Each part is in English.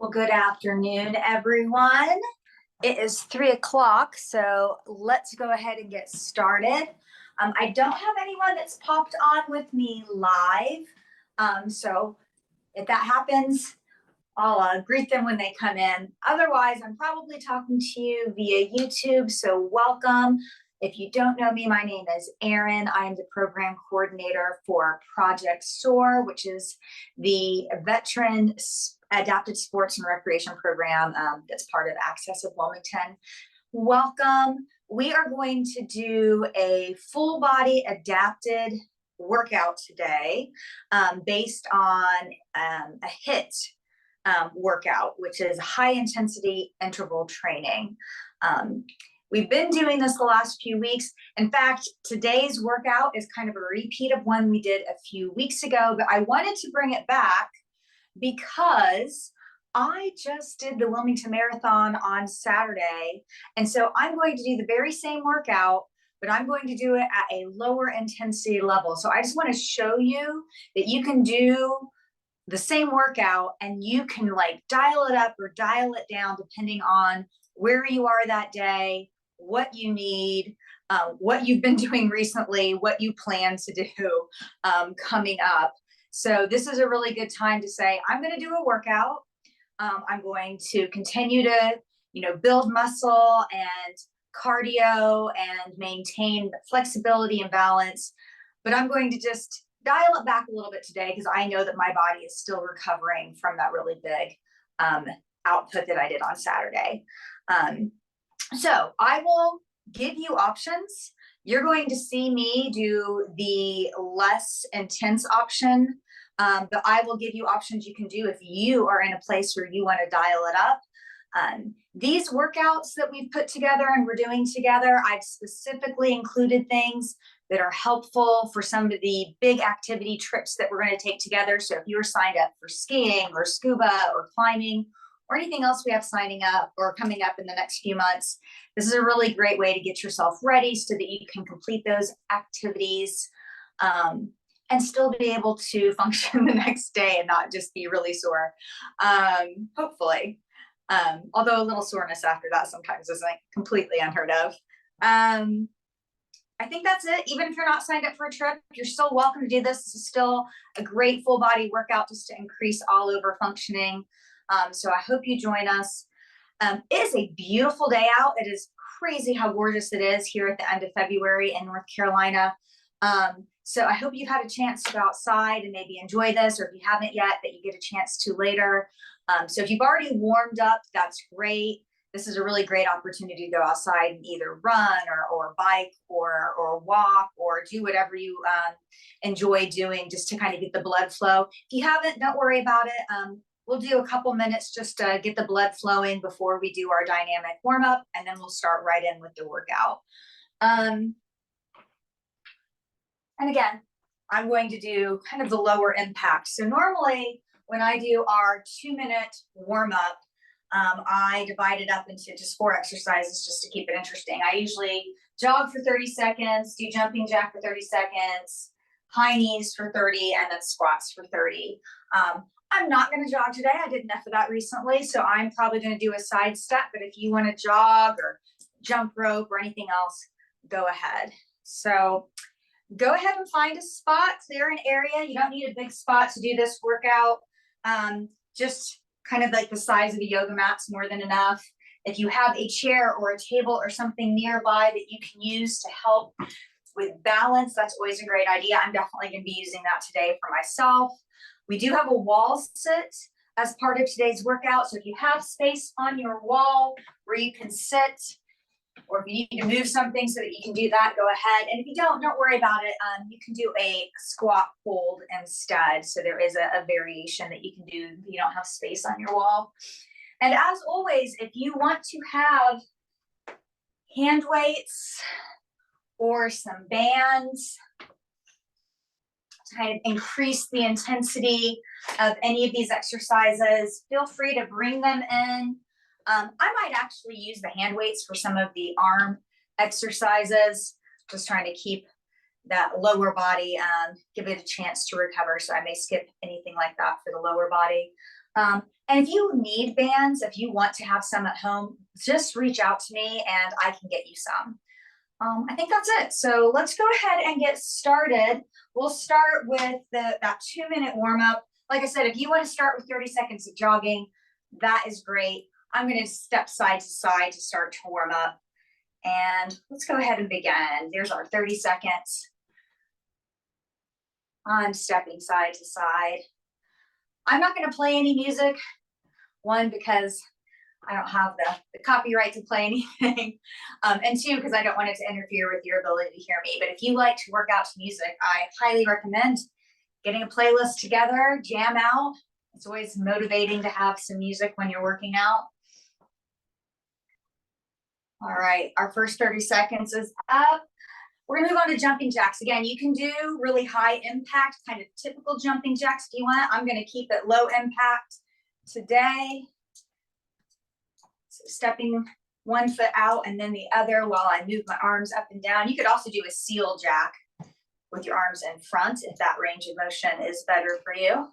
Well, good afternoon, everyone. It is 3 o'clock, so let's go ahead and get started. I don't have anyone that's popped on with me live, so if that happens, I'll greet them when they come in. Otherwise, I'm probably talking to you via YouTube, so welcome. If you don't know me, my name is Aron. I am the program coordinator for Project SOAR, which is the veteran adapted sports and recreation program that's part of Access of Wilmington. Welcome. We are going to do a full body adapted workout today based on a HIIT workout, which is high intensity interval training. We've been doing this the last few weeks. In fact, today's workout is kind of a repeat of one we did a few weeks ago, but I wanted to bring it back because I just did the Wilmington Marathon on Saturday. And so I'm going to do the very same workout, but I'm going to do it at a lower intensity level. So I just want to show you that you can do the same workout and you can like dial it up or dial it down depending on where you are that day, what you need, what you've been doing recently, what you plan to do coming up. So this is a really good time to say, I'm going to do a workout. I'm going to continue to, build muscle and cardio and maintain flexibility and balance. But I'm going to just dial it back a little bit today because I know that my body is still recovering from that really big output that I did on Saturday. So I will give you options. You're going to see me do the less intense option, but I will give you options you can do if you are in a place where you want to dial it up. These workouts that we've put together and we're doing together, I've specifically included things that are helpful for some of the big activity trips that we're going to take together. So if you're signed up for skiing or scuba or climbing or anything else we have signing up or coming up in the next few months, this is a really great way to get yourself ready so that you can complete those activities and still be able to function the next day and not just be really sore, hopefully. Although a little soreness after that sometimes isn't completely unheard of. I think that's it. Even if you're not signed up for a trip, you're still welcome to do this. This is still a great full body workout just to increase all over functioning. So I hope you join us. It is a beautiful day out. It is crazy how gorgeous it is here at the end of February in North Carolina. So I hope you've had a chance to go outside and maybe enjoy this, or if you haven't yet, that you get a chance to later. So if you've already warmed up, that's great. This is a really great opportunity to go outside and either run or bike or walk or do whatever you enjoy doing just to kind of get the blood flow. If you haven't, don't worry about it. We'll do a couple minutes just to get the blood flowing before we do our dynamic warm up, and then we'll start right in with the workout. And again, I'm going to do kind of the lower impact. So normally when I do our 2-minute warm up, I divide it up into just 4 exercises just to keep it interesting. I usually jog for 30 seconds, do jumping jack for 30 seconds, high knees for 30, and then squats for 30. I'm not going to jog today. I did enough of that recently, so I'm probably going to do a side step. But if you want to jog or jump rope or anything else, go ahead. So go ahead and find a spot, clear an area. You don't need a big spot to do this workout. Just kind of like the size of a yoga mat's more than enough. If you have a chair or a table or something nearby that you can use to help with balance, that's always a great idea. I'm definitely going to be using that today for myself. We do have a wall sit as part of today's workout. So if you have space on your wall where you can sit, or if you need to move something so that you can do that, go ahead. And if you don't worry about it. You can do a squat hold instead. So there is a variation that you can do if you don't have space on your wall. And as always, if you want to have hand weights or some bands to kind of increase the intensity of any of these exercises, feel free to bring them in. I might actually use the hand weights for some of the arm exercises, just trying to keep that lower body, give it a chance to recover. So I may skip anything like that for the lower body. And if you need bands, if you want to have some at home, just reach out to me and I can get you some. I think that's it. So let's go ahead and get started. We'll start with that 2-minute warm up. Like I said, if you want to start with 30 seconds of jogging, that is great. I'm going to step side to side to start to warm up. And let's go ahead and begin. There's our 30 seconds. I'm stepping side to side. I'm not going to play any music. One, because I don't have the copyright to play anything. And two, because I don't want it to interfere with your ability to hear me. But if you like to work out to music, I highly recommend getting a playlist together, jam out. It's always motivating to have some music when you're working out. All right, our first 30 seconds is up. We're gonna move on to jumping jacks. Again, you can do really high impact, kind of typical jumping jacks if you want. I'm gonna keep it low impact today. So stepping one foot out and then the other while I move my arms up and down. You could also do a seal jack with your arms in front if that range of motion is better for you.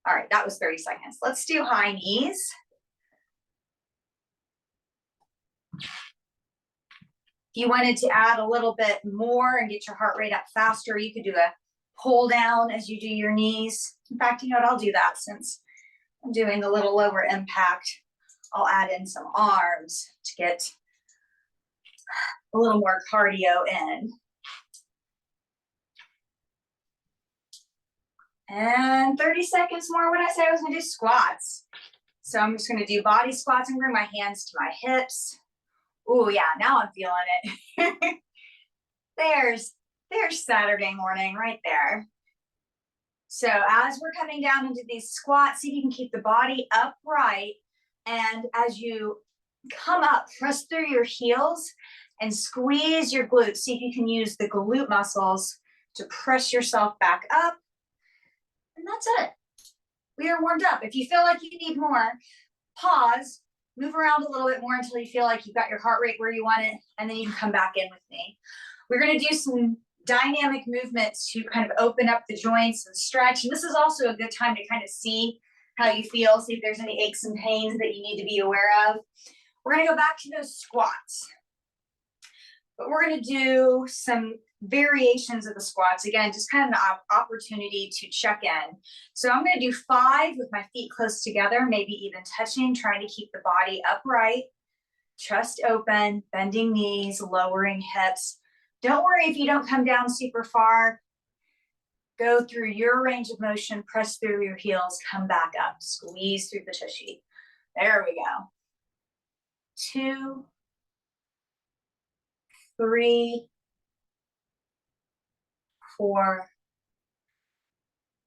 All right, that was 30 seconds. Let's do high knees. If you wanted to add a little bit more and get your heart rate up faster, you could do a pull down as you do your knees. In fact, you know what, I'll do that since I'm doing a little lower impact. I'll add in some arms to get a little more cardio in. And 30 seconds more when I say I was gonna do squats. So I'm just gonna do body squats and bring my hands to my hips. Oh yeah, now I'm feeling it. there's Saturday morning right there. So as we're coming down into these squats, see if you can keep the body upright. And as you come up, press through your heels and squeeze your glutes. See if you can use the glute muscles to press yourself back up. And that's it. We are warmed up. If you feel like you need more, pause, move around a little bit more until you feel like you've got your heart rate where you want it, and then you can come back in with me. We're going to do some dynamic movements to kind of open up the joints and stretch. And this is also a good time to kind of see how you feel, see if there's any aches and pains that you need to be aware of. We're going to go back to those squats. But we're going to do some variations of the squats. Again, just kind of an opportunity to check in. So I'm going to do 5 with my feet close together, maybe even touching, trying to keep the body upright, chest open, bending knees, lowering hips. Don't worry if you don't come down super far. Go through your range of motion, press through your heels, come back up, squeeze through the tushy. There we go. 2, 3, 4,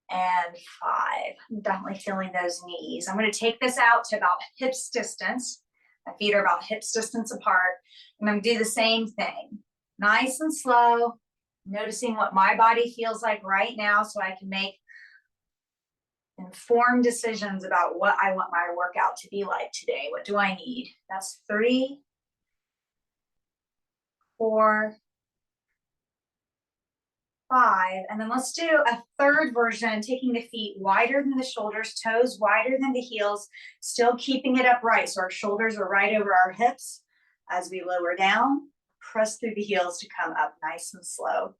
and 5. I'm definitely feeling those knees. I'm going to take this out to about hips distance. My feet are about hips distance apart. And I'm going to do the same thing. Nice and slow, noticing what my body feels like right now so I can make informed decisions about what I want my workout to be like today. What do I need? That's 3, 4, 5, and then let's do a third version, taking the feet wider than the shoulders, toes wider than the heels, still keeping it upright. So our shoulders are right over our hips. As we lower down, press through the heels to come up nice and slow.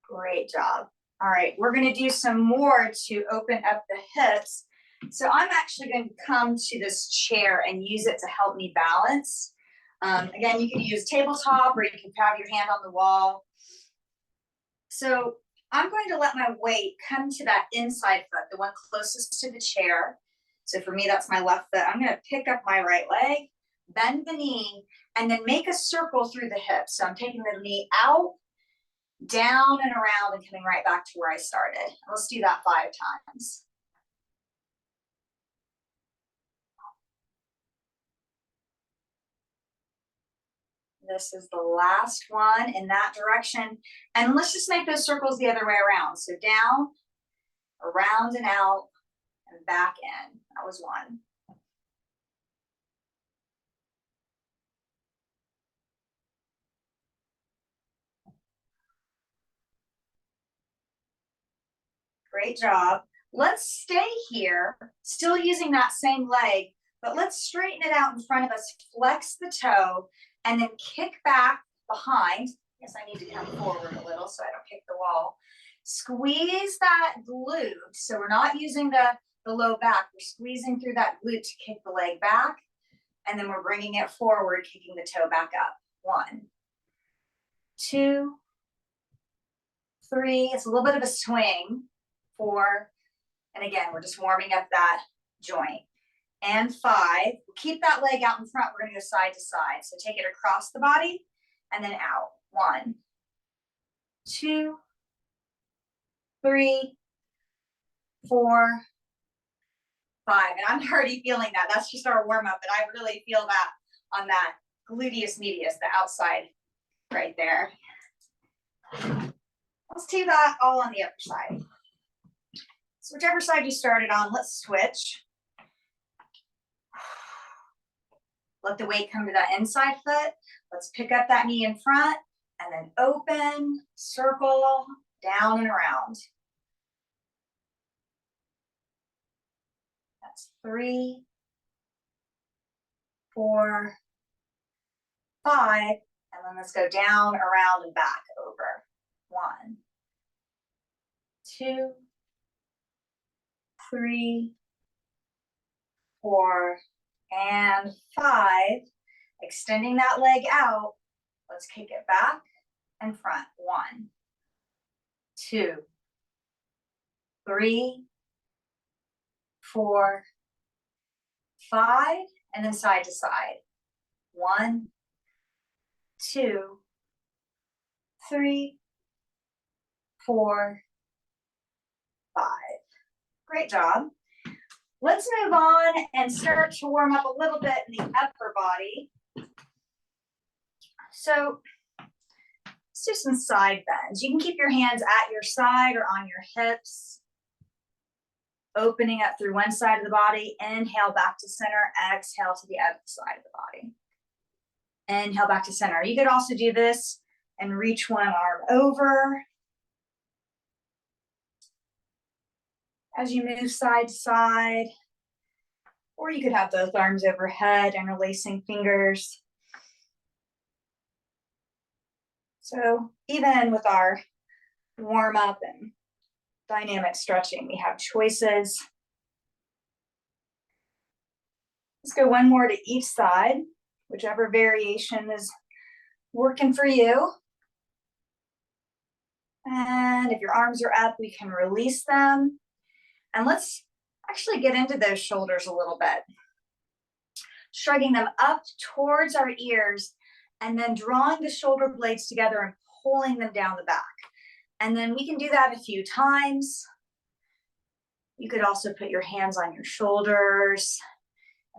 Great job. All right, we're going to do some more to open up the hips. So I'm actually going to come to this chair and use it to help me balance. Again, you can use tabletop or you can have your hand on the wall. So I'm going to let my weight come to that inside foot, the one closest to the chair. So for me, that's my left foot. I'm going to pick up my right leg, bend the knee, and then make a circle through the hips. So I'm taking the knee out, down and around, and coming right back to where I started. Let's do that 5 times. This is the last one in that direction. And let's just make those circles the other way around. So down, around and out, and back in. That was one. Great job. Let's stay here, still using that same leg, but let's straighten it out in front of us, flex the toe, and then kick back behind. Yes, I need to come forward a little so I don't kick the wall. Squeeze that glute. So we're not using the low back. We're squeezing through that glute to kick the leg back. And then we're bringing it forward, kicking the toe back up. 1, 2, 3. It's a little bit of a swing. 4. And again, we're just warming up that joint. And 5. Keep that leg out in front. We're going to go side to side. So take it across the body and then out. 1, 2, 3, 4, 5. And I'm already feeling that. That's just our warm up. And I really feel that on that gluteus medius, the outside right there. Let's do that all on the other side. So whichever side you started on, let's switch. Let the weight come to that inside foot. Let's pick up that knee in front and then open, circle, down and around. That's 3, 4, 5. And then let's go down, around, and back over. 1, 2, 3, 4, and 5. Extending that leg out. Let's kick it back and front. 1, 2, 3, 4, 5, and then side to side. 1, 2, 3, 4, 5. Great job. Let's move on and start to warm up a little bit in the upper body. So let's do some side bends. You can keep your hands at your side or on your hips. Opening up through one side of the body. Inhale back to center. Exhale to the other side of the body. Inhale back to center. You could also do this and reach one arm over. As you move side to side, or you could have both arms overhead, interlacing fingers. So even with our warm up and dynamic stretching, we have choices. Let's go one more to each side, whichever variation is working for you. And if your arms are up, we can release them. And let's actually get into those shoulders a little bit. Shrugging them up towards our ears and then drawing the shoulder blades together and pulling them down the back. And then we can do that a few times. You could also put your hands on your shoulders,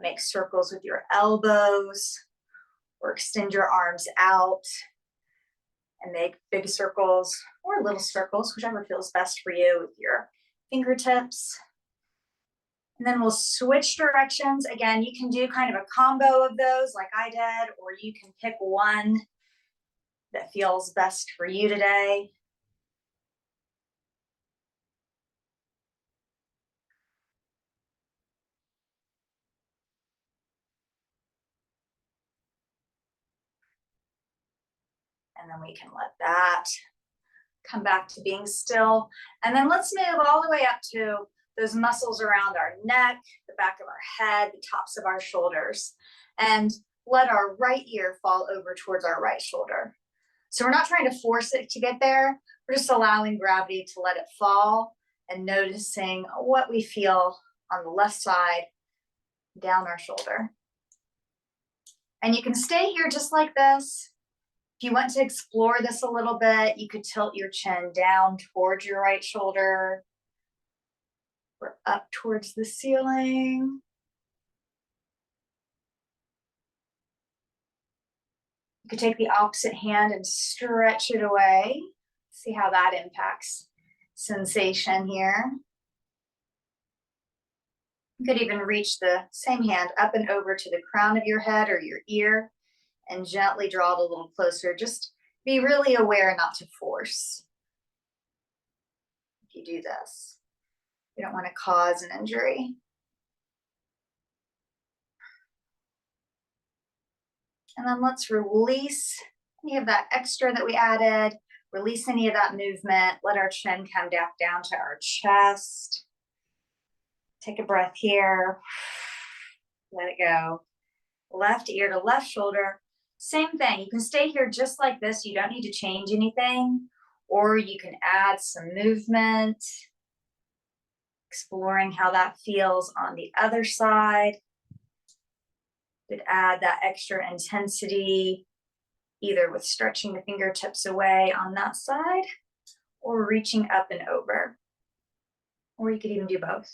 make circles with your elbows, or extend your arms out and make big circles or little circles, whichever feels best for you with your fingertips. And then we'll switch directions. Again, you can do kind of a combo of those like I did, or you can pick one that feels best for you today. And then we can let that come back to being still. And then let's move all the way up to those muscles around our neck, the back of our head, the tops of our shoulders, and let our right ear fall over towards our right shoulder. So we're not trying to force it to get there. We're just allowing gravity to let it fall and noticing what we feel on the left side down our shoulder. And you can stay here just like this. If you want to explore this a little bit, you could tilt your chin down towards your right shoulder or up towards the ceiling. You could take the opposite hand and stretch it away. See how that impacts sensation here. You could even reach the same hand up and over to the crown of your head or your ear and gently draw it a little closer. Just be really aware not to force. If you do this, you don't want to cause an injury. And then let's release any of that extra that we added, release any of that movement, let our chin come back down to our chest. Take a breath here, let it go. Left ear to left shoulder, same thing. You can stay here just like this. You don't need to change anything, or you can add some movement, exploring how that feels on the other side. Could add that extra intensity, either with stretching the fingertips away on that side or reaching up and over. Or you could even do both.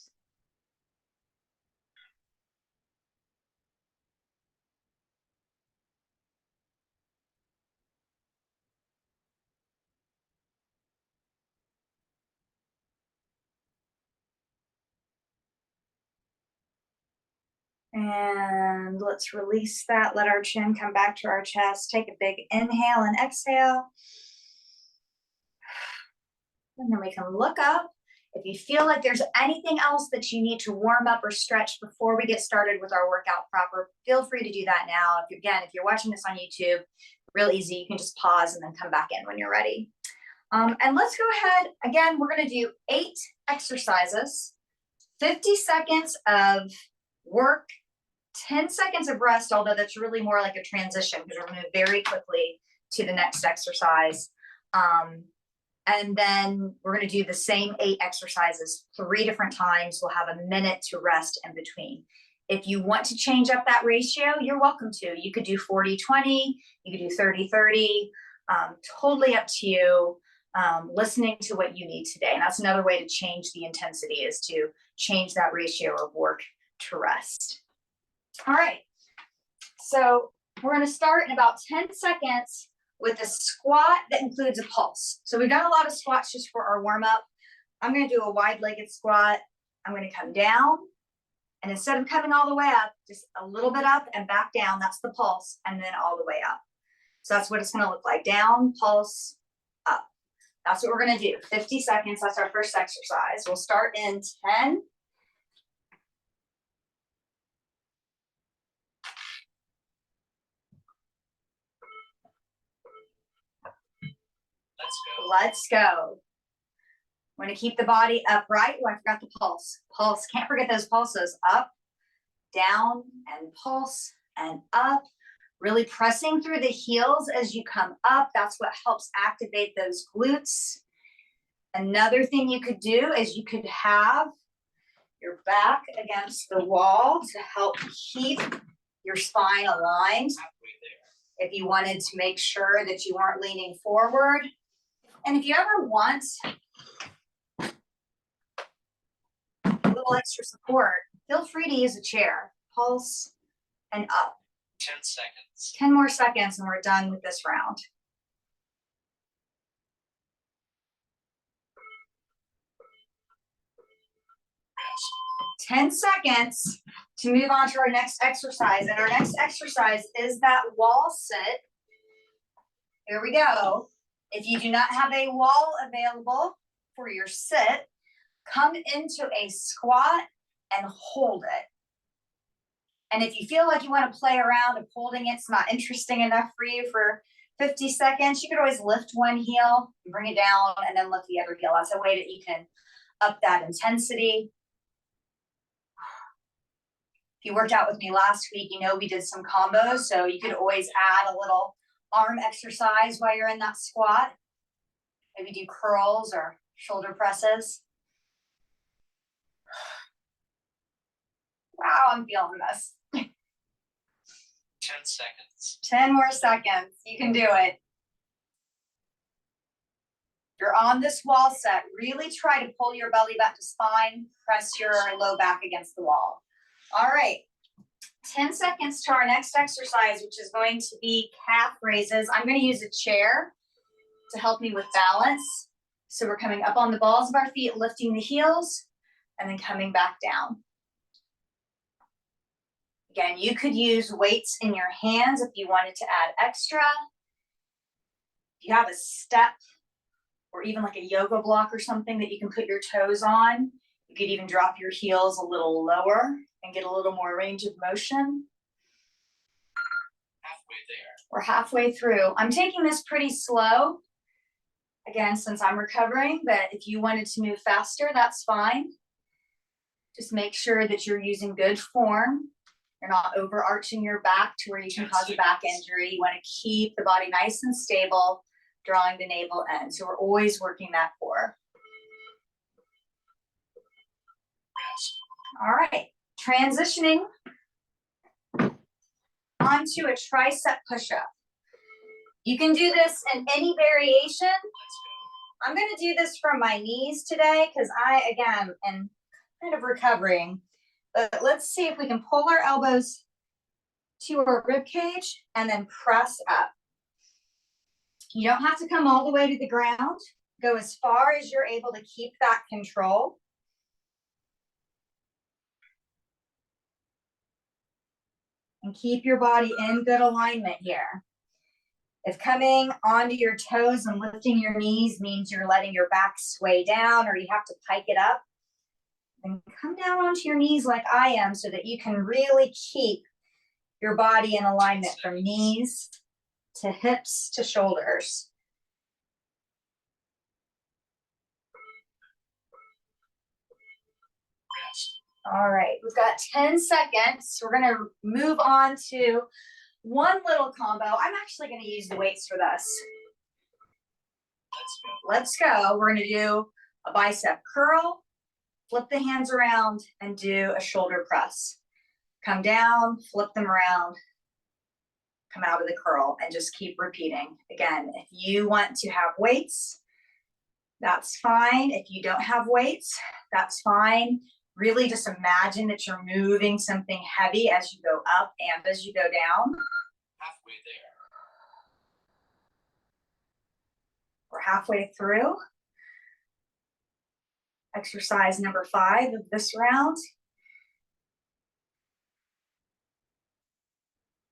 And let's release that. Let our chin come back to our chest. Take a big inhale and exhale. And then we can look up. If you feel like there's anything else that you need to warm up or stretch before we get started with our workout proper, feel free to do that now. If you're watching this on YouTube, real easy. You can just pause and then come back in when you're ready. And let's go ahead. Again, we're going to do 8 exercises, 50 seconds of work, 10 seconds of rest, although that's really more like a transition because we're going to move very quickly to the next exercise. And then we're going to do the same 8 exercises 3 different times. We'll have a minute to rest in between. If you want to change up that ratio, you're welcome to. You could do 40-20, you could do 30-30, totally up to you, listening to what you need today. And that's another way to change the intensity, is to change that ratio of work to rest. All right, so we're going to start in about 10 seconds with a squat that includes a pulse. So we've done a lot of squats just for our warm-up. I'm going to do a wide-legged squat. I'm going to come down, and instead of coming all the way up, just a little bit up and back down. That's the pulse, and then all the way up. So that's what it's going to look like. Down, pulse, up. That's what we're going to do. 50 seconds. That's our first exercise. We'll start in 10. Let's go. We're going to keep the body upright. Oh, I forgot the pulse. Pulse. Can't forget those pulses. Up, down, and pulse, and up. Really pressing through the heels as you come up. That's what helps activate those glutes. Another thing you could do is you could have your back against the wall to help keep your spine aligned. If you wanted to make sure that you weren't leaning forward. And if you ever want a little extra support, feel free to use a chair. Pulse and up. 10 seconds. 10 more seconds and we're done with this round. Rest. 10 seconds to move on to our next exercise. And our next exercise is that wall sit. Here we go. If you do not have a wall available for your sit, come into a squat and hold it. And if you feel like you want to play around and holding it's not interesting enough for you for 50 seconds, you could always lift one heel, bring it down, and then lift the other heel. That's a way that you can up that intensity. If you worked out with me last week, you know we did some combos, so you could always add a little arm exercise while you're in that squat. Maybe do curls or shoulder presses. Wow, I'm feeling this. 10 seconds. 10 more seconds. You can do it. You're on this wall set. Really try to pull your belly back to spine. Press your low back against the wall. All right. 10 seconds to our next exercise, which is going to be calf raises. I'm going to use a chair to help me with balance. So we're coming up on the balls of our feet, lifting the heels, and then coming back down. Again, you could use weights in your hands if you wanted to add extra. If you have a step or even like a yoga block or something that you can put your toes on, you could even drop your heels a little lower and get a little more range of motion. Halfway there. We're halfway through. I'm taking this pretty slow, again, since I'm recovering, but if you wanted to move faster, that's fine. Just make sure that you're using good form. You're not overarching your back to where you can cause a back injury. You want to keep the body nice and stable, drawing the navel in. So we're always working that core. All right, transitioning onto a tricep push-up. You can do this in any variation. I'm going to do this from my knees today because I, again, am kind of recovering. But let's see if we can pull our elbows to our rib cage and then press up. You don't have to come all the way to the ground. Go as far as you're able to keep that control. And keep your body in good alignment here. If coming onto your toes and lifting your knees means you're letting your back sway down or you have to pike it up, then come down onto your knees like I am so that you can really keep your body in alignment from knees to hips to shoulders. All right, we've got 10 seconds. We're going to move on to one little combo. I'm actually going to use the weights for this. Let's go. We're going to do a bicep curl, flip the hands around, and do a shoulder press. Come down, flip them around, come out of the curl, and just keep repeating. Again, if you want to have weights, that's fine. If you don't have weights, that's fine. Really just imagine that you're moving something heavy as you go up and as you go down. Halfway there. We're halfway through. Exercise number 5 of this round.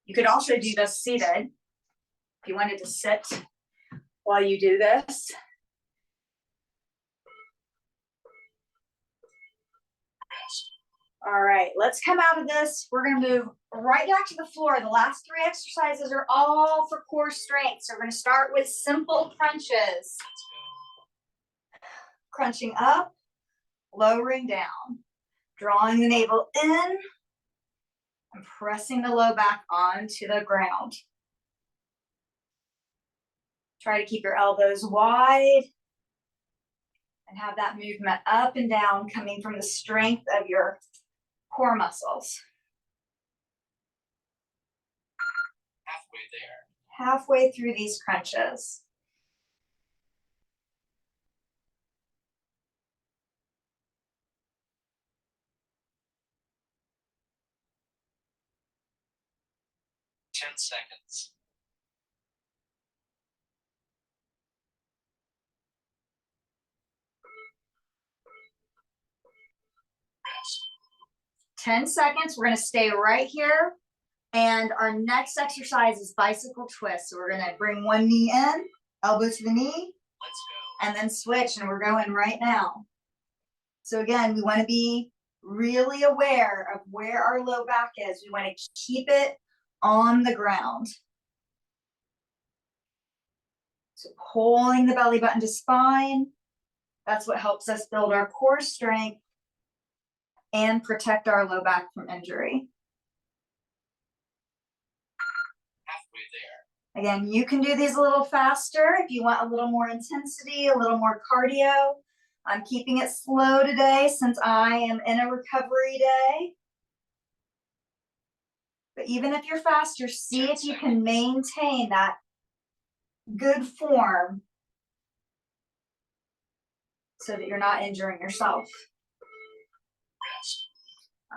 You could also do this seated. If you wanted to sit while you do this. All right, let's come out of this. We're going to move right back to the floor. The last 3 exercises are all for core strength. So we're going to start with simple crunches. Crunching up, lowering down, drawing the navel in, and pressing the low back onto the ground. Try to keep your elbows wide and have that movement up and down coming from the strength of your core muscles. Halfway there. Halfway through these crunches. Ten seconds. Rest. 10 seconds. We're going to stay right here. And our next exercise is bicycle twist. So we're going to bring one knee in, elbow to the knee, Let's go. and then switch. And we're going right now. So again, we want to be really aware of where our low back is. We want to keep it on the ground. So pulling the belly button to spine. That's what helps us build our core strength and protect our low back from injury. Halfway there. Again, you can do these a little faster if you want a little more intensity, a little more cardio. I'm keeping it slow today since I am in a recovery day. But even if you're faster, see if you can maintain that good form so that you're not injuring yourself. Rest.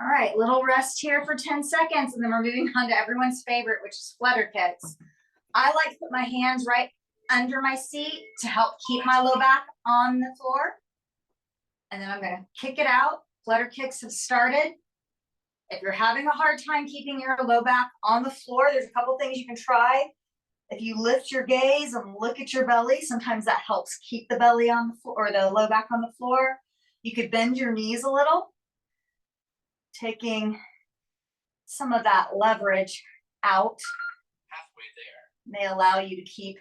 All right, little rest here for 10 seconds, and then we're moving on to everyone's favorite, which is flutter kicks. I like to put my hands right under my seat to help keep my low back on the floor. And then I'm gonna kick it out. Flutter kicks have started. If you're having a hard time keeping your low back on the floor, there's a couple things you can try. If you lift your gaze and look at your belly, sometimes that helps keep the belly on the floor, or the low back on the floor. You could bend your knees a little, taking some of that leverage out. Halfway there. May allow you to keep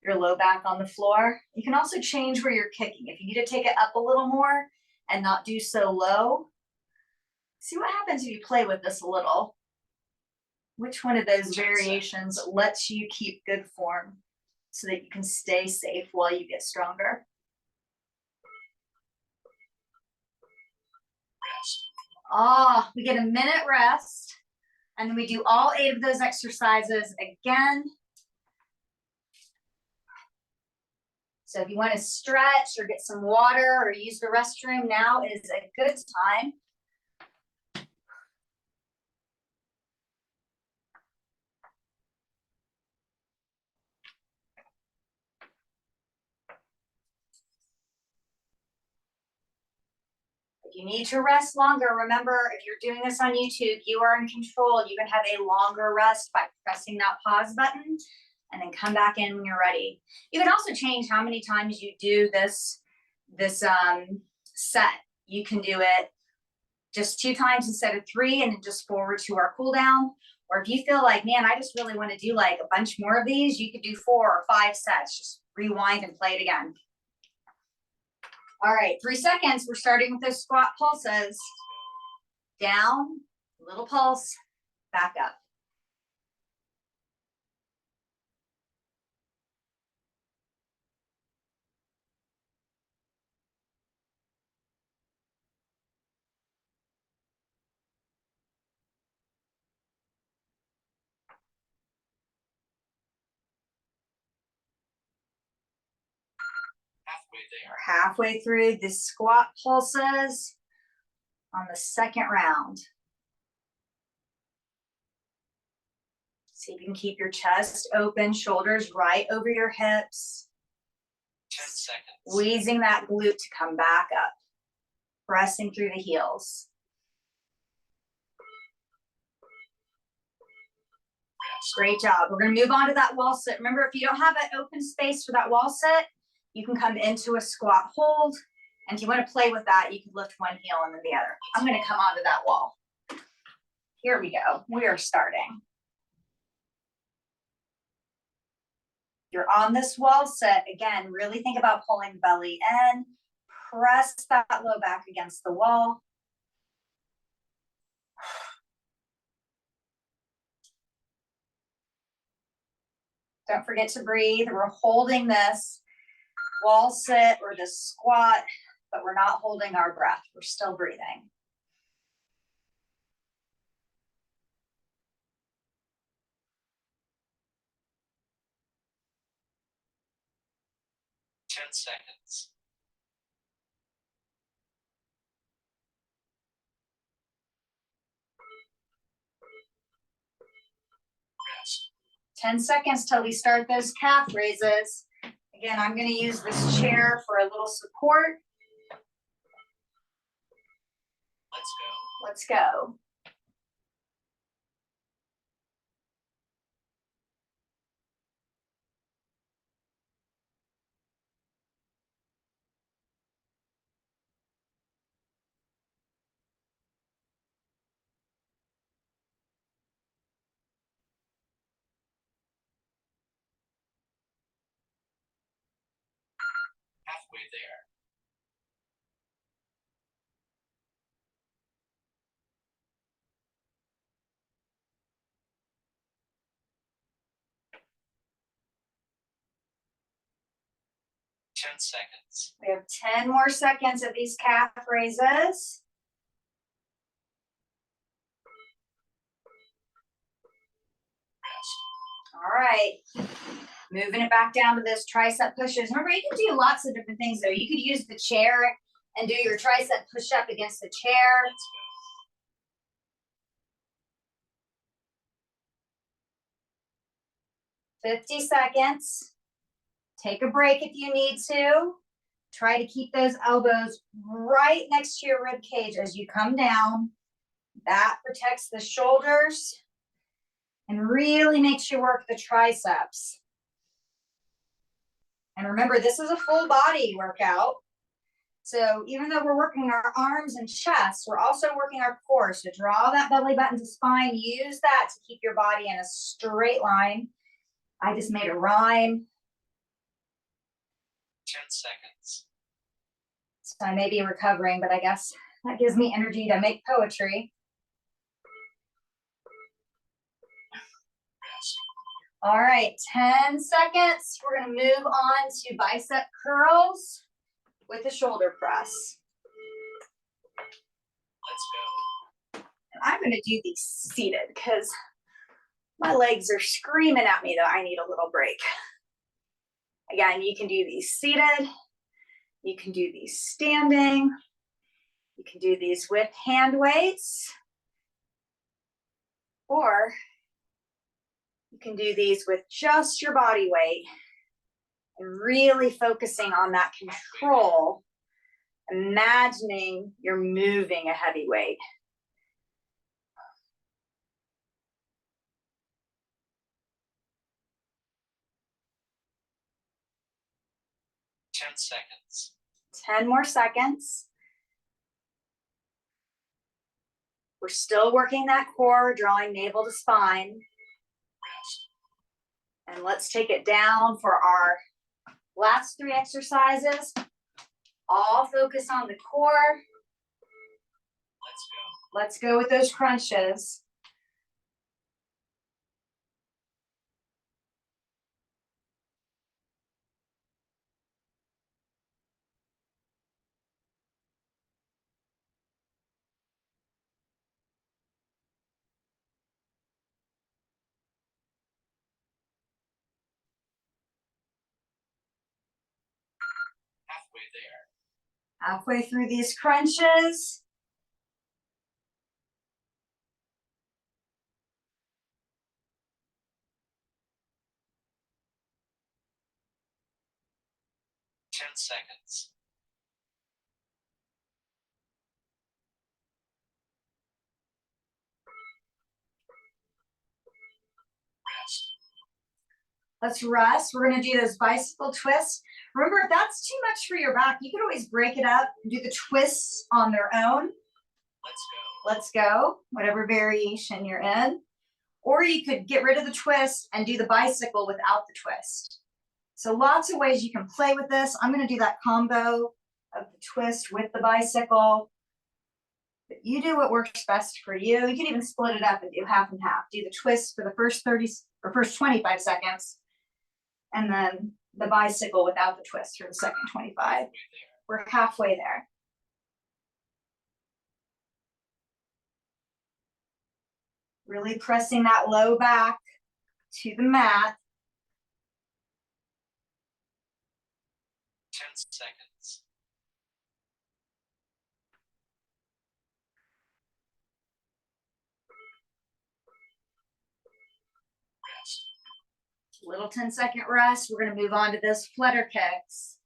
your low back on the floor. You can also change where you're kicking. If you need to take it up a little more and not do so low, see what happens if you play with this a little. Which one of those variations lets you keep good form so that you can stay safe while you get stronger? Rest. We get a minute rest, and then we do all 8 of those exercises again. So if you want to stretch or get some water or use the restroom, now is a good time. If you need to rest longer, remember, if you're doing this on YouTube, you are in control. You can have a longer rest by pressing that pause button and then come back in when you're ready. You can also change how many times you do this set. You can do it just 2 times instead of 3 and then just forward to our cool down. Or if you feel like, man, I just really want to do like a bunch more of these, you could do 4 or 5 sets. Just rewind and play it again. All right, 3 seconds. We're starting with those squat pulses. Down, little pulse, back up. Halfway there. We're halfway through the squat pulses on the second round. See if you can keep your chest open, shoulders right over your hips. 10 seconds. Squeezing that glute to come back up. Pressing through the heels. Rest. Great job. We're going to move on to that wall sit. Remember, if you don't have an open space for that wall sit, you can come into a squat hold. And if you want to play with that, you can lift one heel and then the other. I'm going to come onto that wall. Here we go. We are starting. You're on this wall sit. Again, really think about pulling the belly in. Press that low back against the wall. Don't forget to breathe. We're holding this wall sit or this squat, but we're not holding our breath. We're still breathing. Ten seconds. Rest. 10 seconds till we start those calf raises. Again, I'm going to use this chair for a little support. Let's go. Let's go. Halfway there. Ten seconds. We have 10 more seconds of these calf raises. Rest. All right. Moving it back down to those tricep pushes. Remember, you can do lots of different things though. You could use the chair and do your tricep push up against the chair. Let's 50 seconds. Take a break if you need to. Try to keep those elbows right next to your rib cage as you come down. That protects the shoulders and really makes you work the triceps. And remember, this is a full body workout. So even though we're working our arms and chest, we're also working our core. So draw that belly button to spine. Use that to keep your body in a straight line. I just made a rhyme. 10 seconds. So I may be recovering, but I guess that gives me energy to make poetry. Rest. All right, 10 seconds. We're going to move on to bicep curls with a shoulder press. Let's go. And I'm going to do these seated because my legs are screaming at me that I need a little break. Again, you can do these seated. You can do these standing. You can do these with hand weights. Or you can do these with just your body weight and really focusing on that control, imagining you're moving a heavy weight. Ten seconds. 10 more seconds. We're still working that core, drawing navel to spine. Rest. And let's take it down for our last 3 exercises. All focus on the core. Let's go. Let's go with those crunches. Halfway there. Halfway through these crunches. Ten seconds. Rest. Let's rest. We're going to do those bicycle twists. Remember, if that's too much for your back, you can always break it up and do the twists on their own. Let's go. Let's go, whatever variation you're in. Or you could get rid of the twist and do the bicycle without the twist. So lots of ways you can play with this. I'm going to do that combo of the twist with the bicycle. But you do what works best for you. You can even split it up and do half and half. Do the twist for the first 30 or first 25 seconds. And then the bicycle without the twist for the second 25. We're halfway there. Really pressing that low back to the mat. 10 seconds. Rest. Little 10-second rest. We're going to move on to those flutter kicks.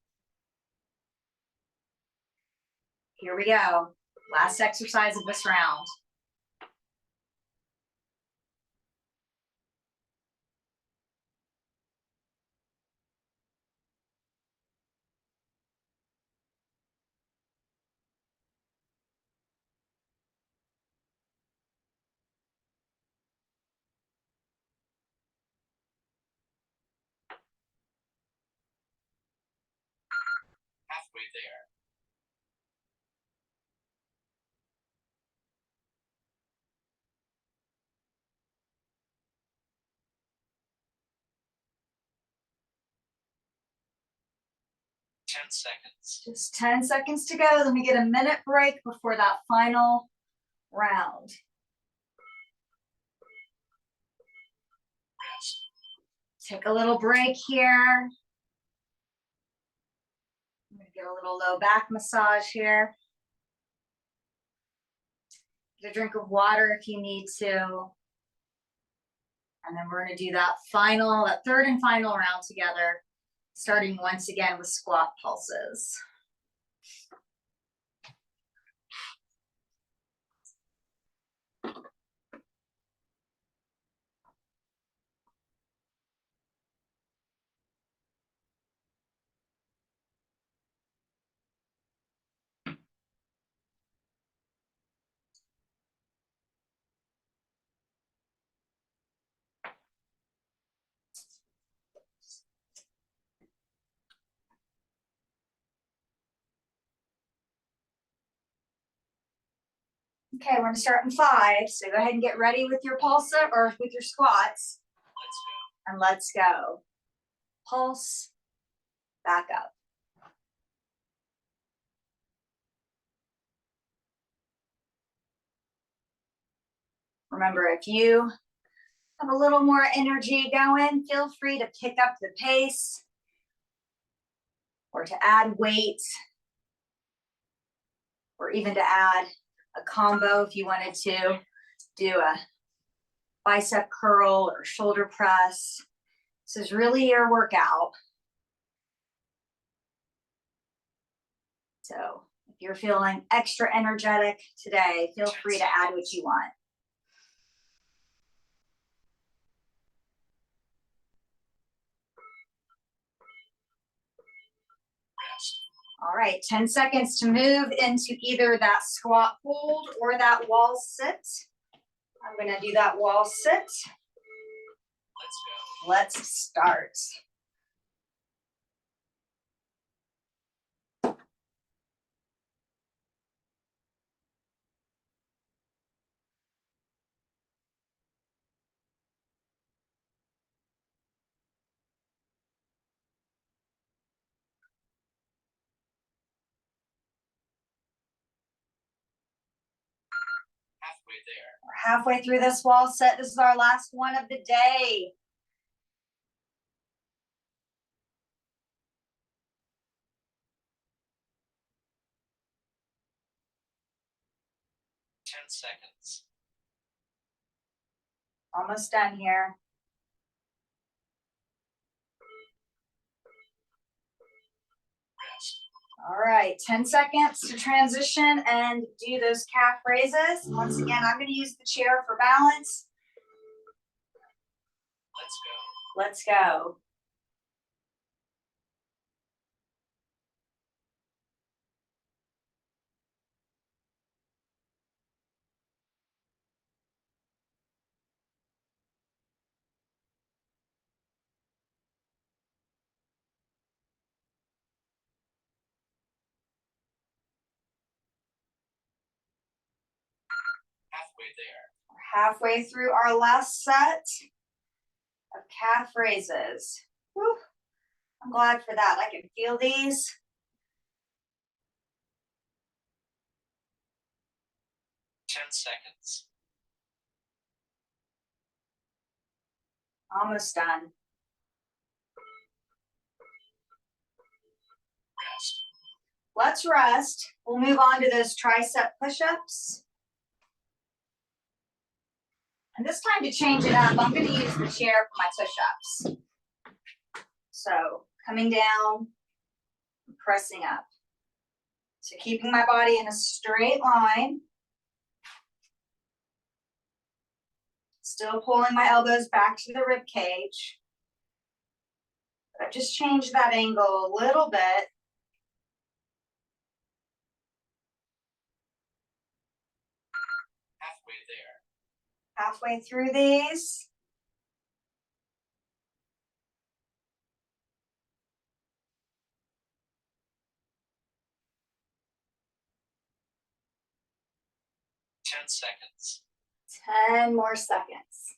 Here we go. Last exercise of this round. Halfway there. Ten seconds. Just 10 seconds to go. Then we get a minute break before that final round. Rest. Take a little break here. I'm going to get a little low back massage here. Get a drink of water if you need to. And then we're going to do that third and final round together, starting once again with squat pulses. Okay, we're gonna start in 5. So go ahead and get ready with your pulsa or with your squats. Let's go. And let's go. Pulse, back up. Remember, if you have a little more energy going, feel free to pick up the pace or to add weight or even to add a combo if you wanted to do a bicep curl or shoulder press. This is really your workout. So if you're feeling extra energetic today, feel free to add what you want. Rest. All right, 10 seconds to move into either that squat hold or that wall sit. I'm gonna do that wall sit. Let's go. Let's start. Halfway there. We're halfway through this wall sit. This is our last one of the day. Ten seconds. Almost done here. Rest. All right, 10 seconds to transition and do those calf raises. Once again, I'm going to use the chair for balance. Let's go. Let's go. Halfway there. We're halfway through our last set of calf raises. Whew. I'm glad for that. I can feel these. Ten seconds. Almost done. Rest. Let's rest. We'll move on to those tricep push-ups. And this time to change it up, I'm going to use the chair for my push-ups. So coming down, pressing up. So keeping my body in a straight line. Still pulling my elbows back to the rib cage. But I've just changed that angle a little bit. Halfway there. Halfway through these. Ten seconds. 10 more seconds.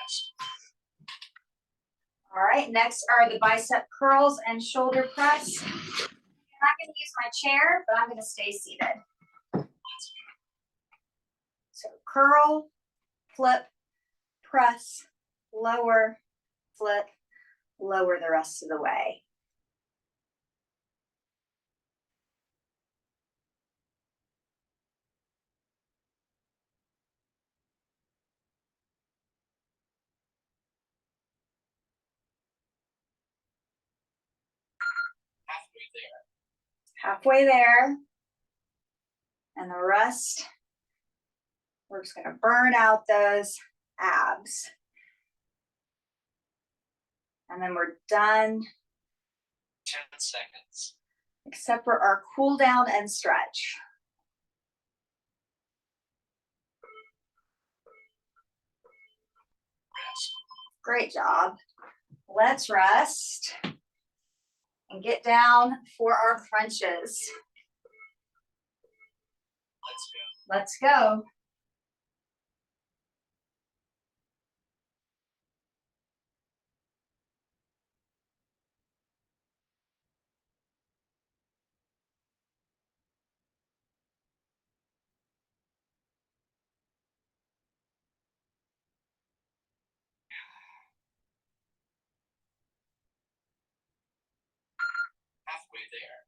Rest. All right, next are the bicep curls and shoulder press. I'm not going to use my chair, but I'm going to stay seated. So curl, flip, press, lower, flip, lower the rest of the way. Halfway there. Halfway there. And the rest, we're just gonna burn out those abs. And then we're done. 10 seconds. Except for our cool down and stretch. Rest. Great job. Let's rest and get down for our crunches. Let's go. Let's go. Halfway there.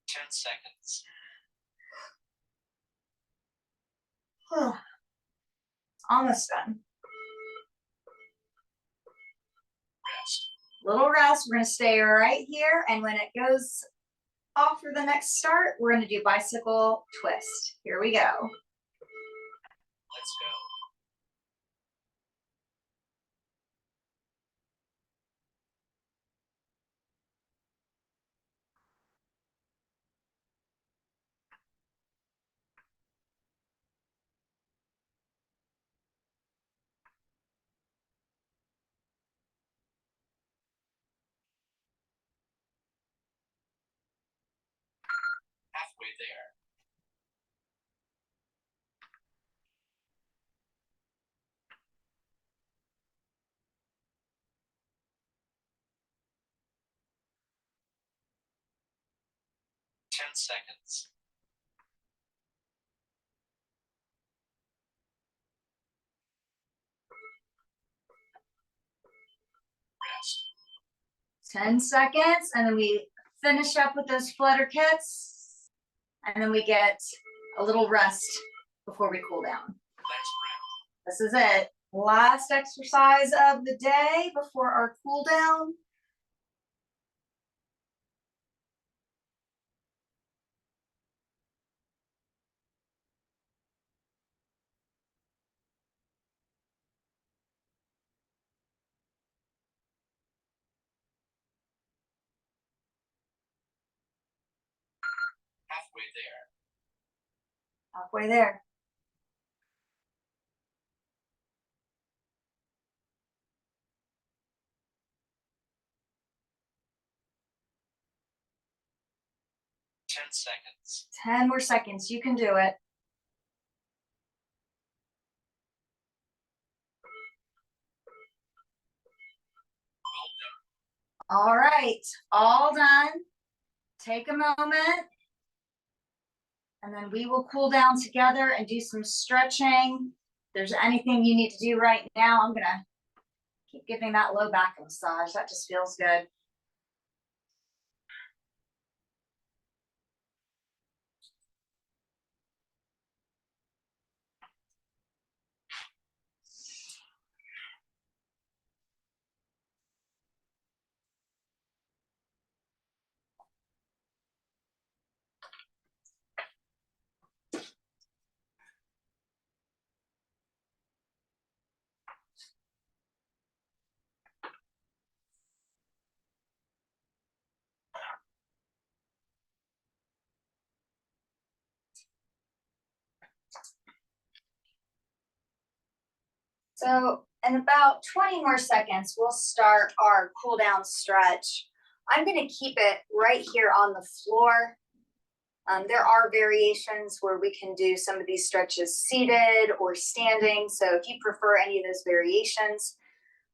Ten seconds. Almost done. Rest. Little rest. We're going to stay right here. And when it goes off for the next start, we're going to do bicycle twist. Here we go. Let's go. Halfway there. Ten seconds. Rest. 10 seconds. And then we finish up with those flutter kits. And then we get a little rest before we cool down. Let's This is it. Last exercise of the day before our cool down. halfway there. Halfway there. Ten seconds. 10 more seconds. You can do it. All right, all done. Take a moment. And then we will cool down together and do some stretching. If there's anything you need to do right now, I'm gonna keep giving that low back a massage. That just feels good. So in about 20 more seconds, we'll start our cool down stretch. I'm gonna keep it right here on the floor. There are variations where we can do some of these stretches seated or standing. So if you prefer any of those variations,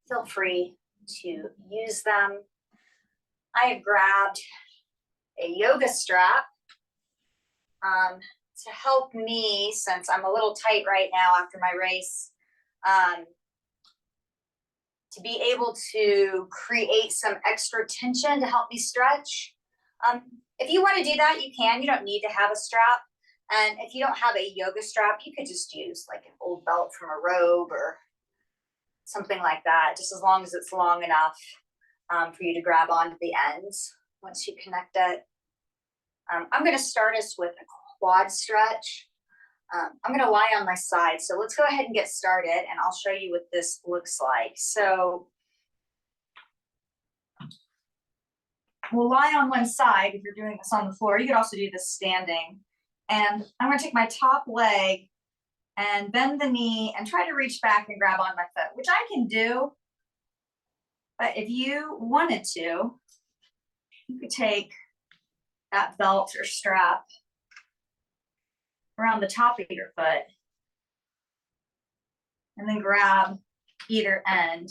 feel free to use them. I have grabbed a yoga strap to help me, since I'm a little tight right now after my race, to be able to create some extra tension to help me stretch. If you want to do that, you can. You don't need to have a strap. And if you don't have a yoga strap, you could just use like an old belt from a robe or something like that, just as long as it's long enough for you to grab onto the ends once you connect it. I'm going to start us with a quad stretch. I'm going to lie on my side. So let's go ahead and get started, and I'll show you what this looks like. So we'll lie on one side if you're doing this on the floor. You could also do this standing. And I'm going to take my top leg and bend the knee and try to reach back and grab on my foot, which I can do. But if you wanted to, you could take that belt or strap around the top of your foot and then grab either end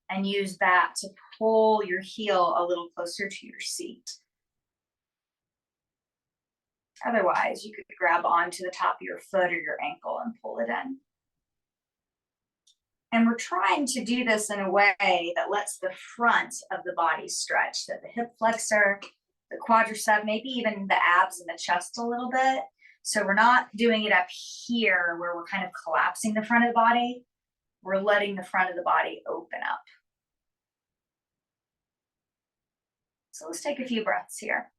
and use that to pull your heel a little closer to your seat. Otherwise, you could grab onto the top of your foot or your ankle and pull it in. And we're trying to do this in a way that lets the front of the body stretch, that the hip flexor, the quadricep, maybe even the abs and the chest a little bit. So we're not doing it up here where we're kind of collapsing the front of the body. We're letting the front of the body open up. So let's take a few breaths here.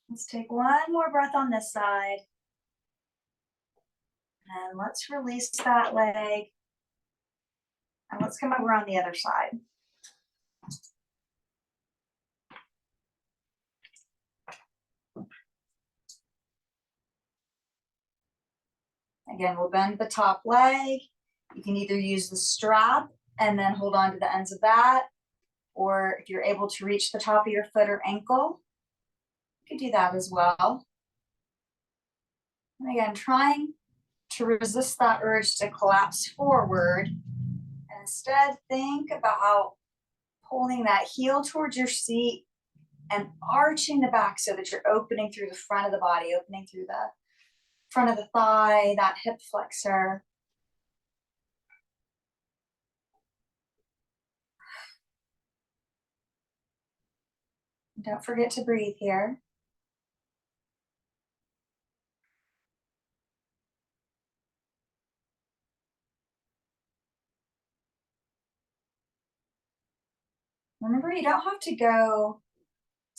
Let's take one more breath on this side. And let's release that leg. And let's come over on the other side. Again, we'll bend the top leg. You can either use the strap and then hold on to the ends of that, or if you're able to reach the top of your foot or ankle, you could do that as well. And again, trying to resist that urge to collapse forward, and instead think about pulling that heel towards your seat and arching the back so that you're opening through the front of the body, opening through the front of the thigh, that hip flexor. Don't forget to breathe here. Remember, you don't have to go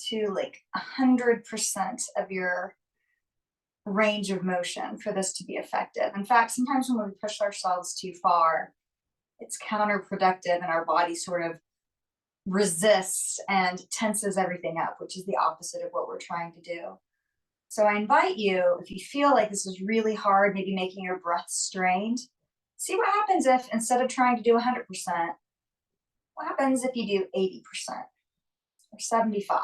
to like 100% of your range of motion for this to be effective. In fact, sometimes when we push ourselves too far, it's counterproductive and our body sort of resists and tenses everything up, which is the opposite of what we're trying to do. So I invite you, if you feel like this is really hard, maybe making your breath strained, see what happens if instead of trying to do 100%, what happens if you do 80% or 75?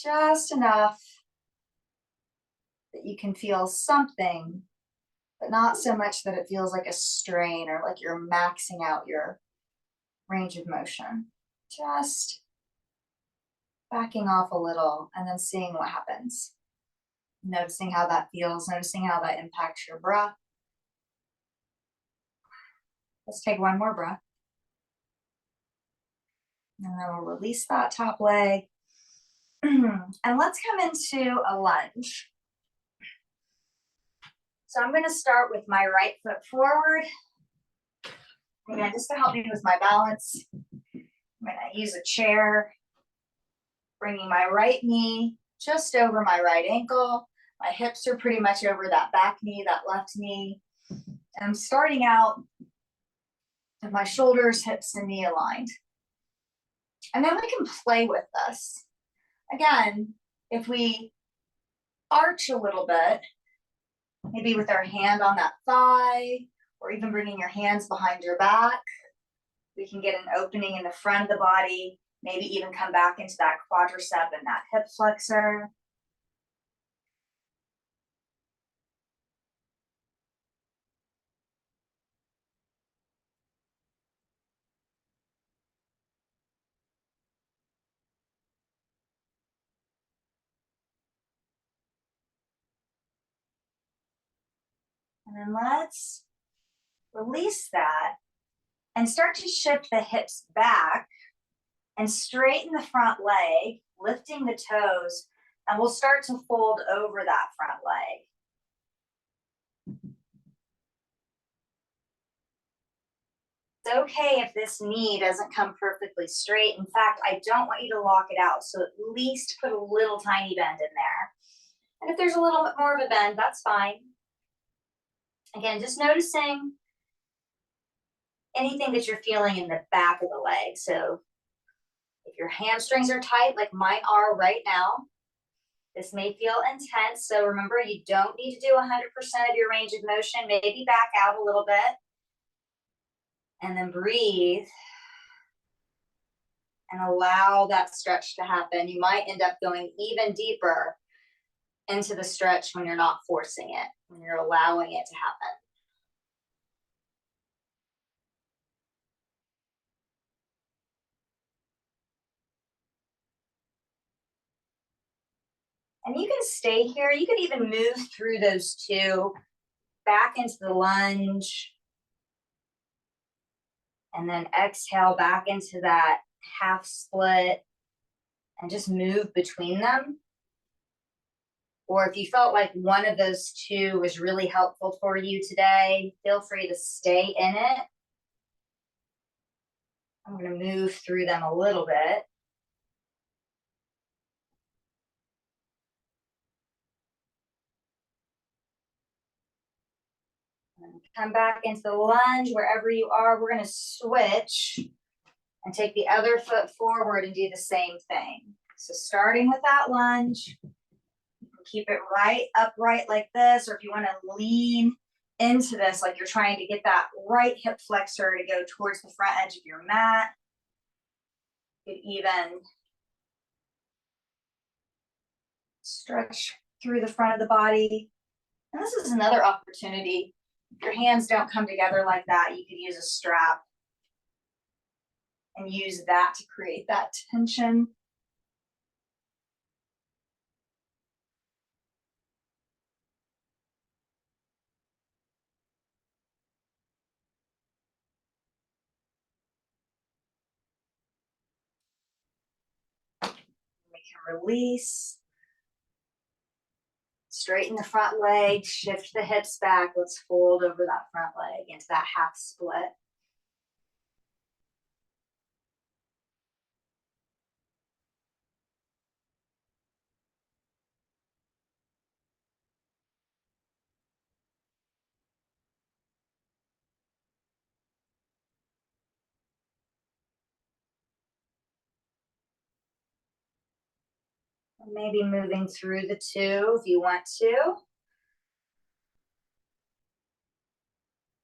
Just enough that you can feel something, but not so much that it feels like a strain or like you're maxing out your range of motion. Just backing off a little and then seeing what happens. Noticing how that feels, noticing how that impacts your breath. Let's take one more breath. And then we'll release that top leg. And let's come into a lunge. So I'm going to start with my right foot forward. Again, just to help me with my balance, I'm going to use a chair, bringing my right knee just over my right ankle. My hips are pretty much over that back knee, that left knee. And I'm starting out with my shoulders, hips, and knee aligned. And then we can play with this. Again, if we arch a little bit, maybe with our hand on that thigh, or even bringing your hands behind your back, we can get an opening in the front of the body, maybe even come back into that quadricep and that hip flexor. And then let's release that and start to shift the hips back and straighten the front leg, lifting the toes, and we'll start to fold over that front leg. It's okay if this knee doesn't come perfectly straight. In fact, I don't want you to lock it out, so at least put a little tiny bend in there. And if there's a little bit more of a bend, that's fine. Again, just noticing anything that you're feeling in the back of the leg. So if your hamstrings are tight, like mine are right now, this may feel intense. So remember, you don't need to do 100% of your range of motion. Maybe back out a little bit. And then breathe. And allow that stretch to happen. You might end up going even deeper into the stretch when you're not forcing it, when you're allowing it to happen. And you can stay here. You can even move through those two, back into the lunge. And then exhale back into that half split and just move between them. Or if you felt like one of those two was really helpful for you today, feel free to stay in it. I'm going to move through them a little bit. And come back into the lunge wherever you are. We're going to switch and take the other foot forward and do the same thing. So starting with that lunge, keep it right upright like this, or if you want to lean into this like you're trying to get that right hip flexor to go towards the front edge of your mat. You could even stretch through the front of the body. And this is another opportunity. If your hands don't come together like that, you could use a strap and use that to create that tension. We can release. Straighten the front leg, shift the hips back. Let's fold over that front leg into that half split. Maybe moving through the two if you want to.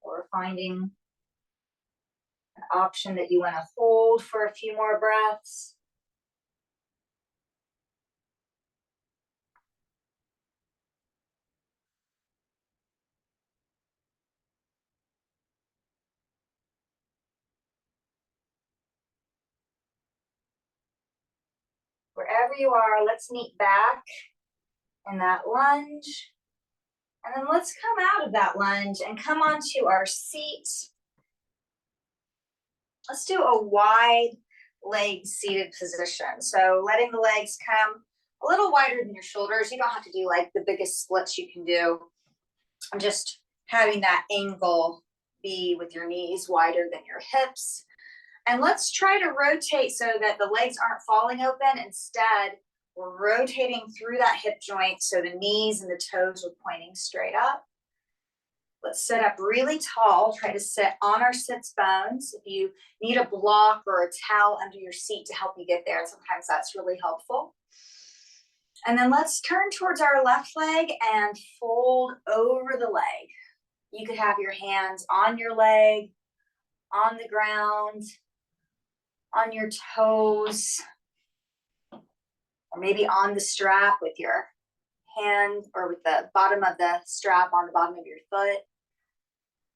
Or finding an option that you want to hold for a few more breaths. Wherever you are, let's meet back in that lunge. And then let's come out of that lunge and come onto our seat. Let's do a wide leg seated position. So letting the legs come a little wider than your shoulders. You don't have to do like the biggest splits you can do. I'm just having that angle be with your knees wider than your hips. And let's try to rotate so that the legs aren't falling open. Instead, we're rotating through that hip joint so the knees and the toes are pointing straight up. Let's sit up really tall. Try to sit on our sits bones. If you need a block or a towel under your seat to help you get there, sometimes that's really helpful. And then let's turn towards our left leg and fold over the leg. You could have your hands on your leg, on the ground, on your toes, or maybe on the strap with your hand or with the bottom of the strap on the bottom of your foot.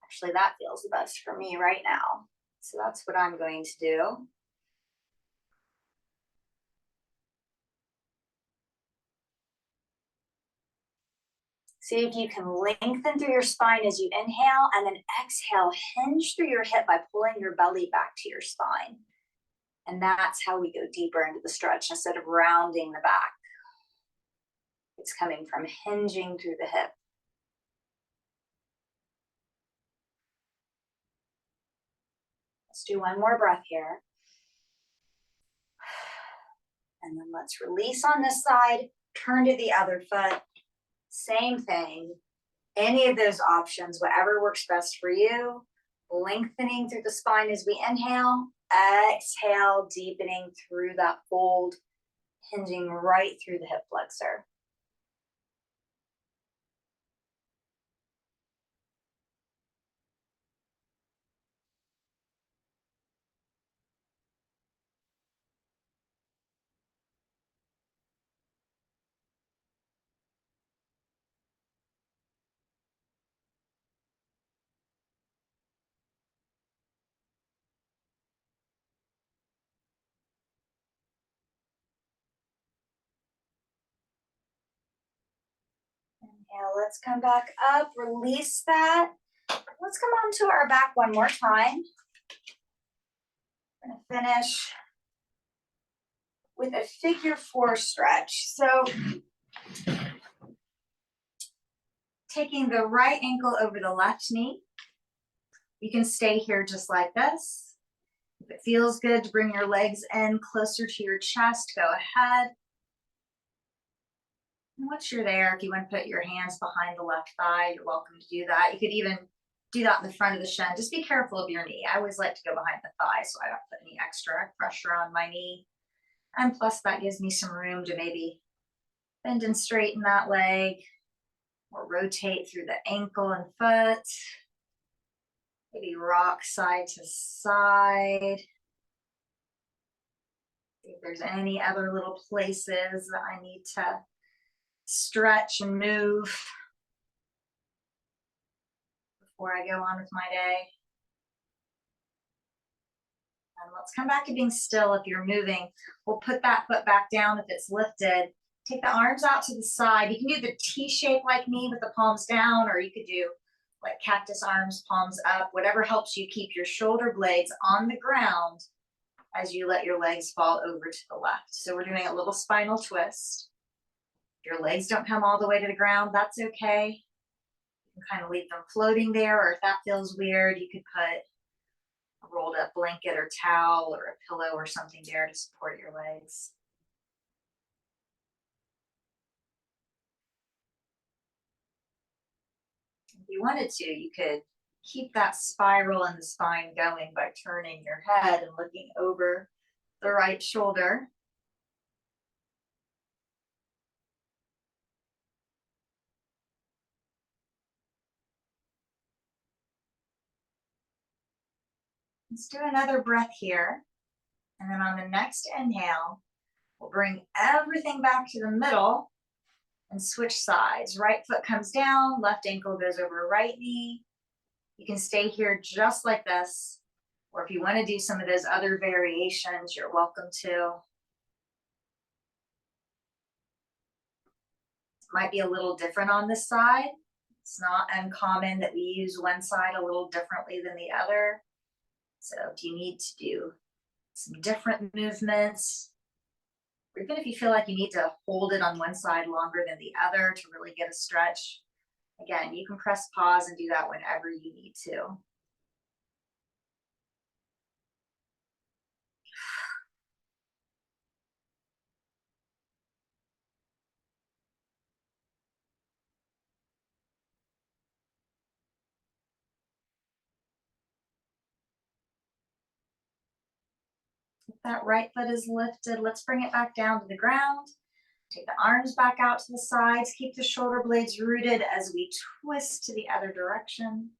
Actually, that feels the best for me right now. So that's what I'm going to do. See if you can lengthen through your spine as you inhale, and then exhale, hinge through your hip by pulling your belly back to your spine. And that's how we go deeper into the stretch instead of rounding the back. It's coming from hinging through the hip. Let's do one more breath here. And then let's release on this side, turn to the other foot. Same thing. Any of those options, whatever works best for you. Lengthening through the spine as we inhale. Exhale, deepening through that fold, hinging right through the hip flexor. Inhale, let's come back up, release that. Let's come onto our back one more time. We're gonna finish with a figure 4 stretch. So taking the right ankle over the left knee. You can stay here just like this. If it feels good to bring your legs in closer to your chest, go ahead. And once you're there, if you want to put your hands behind the left thigh, you're welcome to do that. You could even do that in the front of the shin. Just be careful of your knee. I always like to go behind the thigh so I don't put any extra pressure on my knee. And plus that gives me some room to maybe bend and straighten that leg or rotate through the ankle and foot. Maybe rock side to side. See if there's any other little places that I need to stretch and move before I go on with my day. And let's come back to being still. If you're moving, we'll put that foot back down if it's lifted. Take the arms out to the side. You can do the T shape like me with the palms down, or you could do like cactus arms, palms up, whatever helps you keep your shoulder blades on the ground as you let your legs fall over to the left. So we're doing a little spinal twist. If your legs don't come all the way to the ground, that's okay. You can kind of leave them floating there, or if that feels weird, you could put a rolled up blanket or towel or a pillow or something there to support your legs. If you wanted to, you could keep that spiral in the spine going by turning your head and looking over the right shoulder. Let's do another breath here. And then on the next inhale, we'll bring everything back to the middle and switch sides. Right foot comes down, left ankle goes over right knee. You can stay here just like this. Or if you want to do some of those other variations, you're welcome to. It might be a little different on this side. It's not uncommon that we use one side a little differently than the other. So if you need to do some different movements, or even if you feel like you need to hold it on one side longer than the other to really get a stretch, again, you can press pause and do that whenever you need to. If that right foot is lifted, let's bring it back down to the ground. Take the arms back out to the sides. Keep the shoulder blades rooted as we twist to the other direction.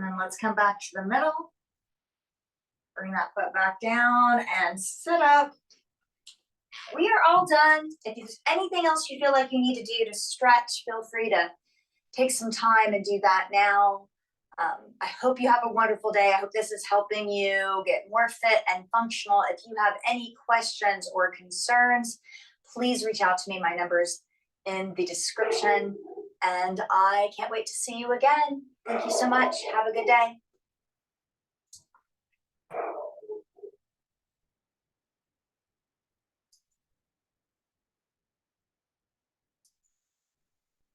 And then let's come back to the middle. Bring that foot back down and sit up. We are all done. If there's anything else you feel like you need to do to stretch, feel free to take some time and do that now. I hope you have a wonderful day. I hope this is helping you get more fit and functional. If you have any questions or concerns, please reach out to me. My number's in the description. And I can't wait to see you again. Thank you so much. Have a good day.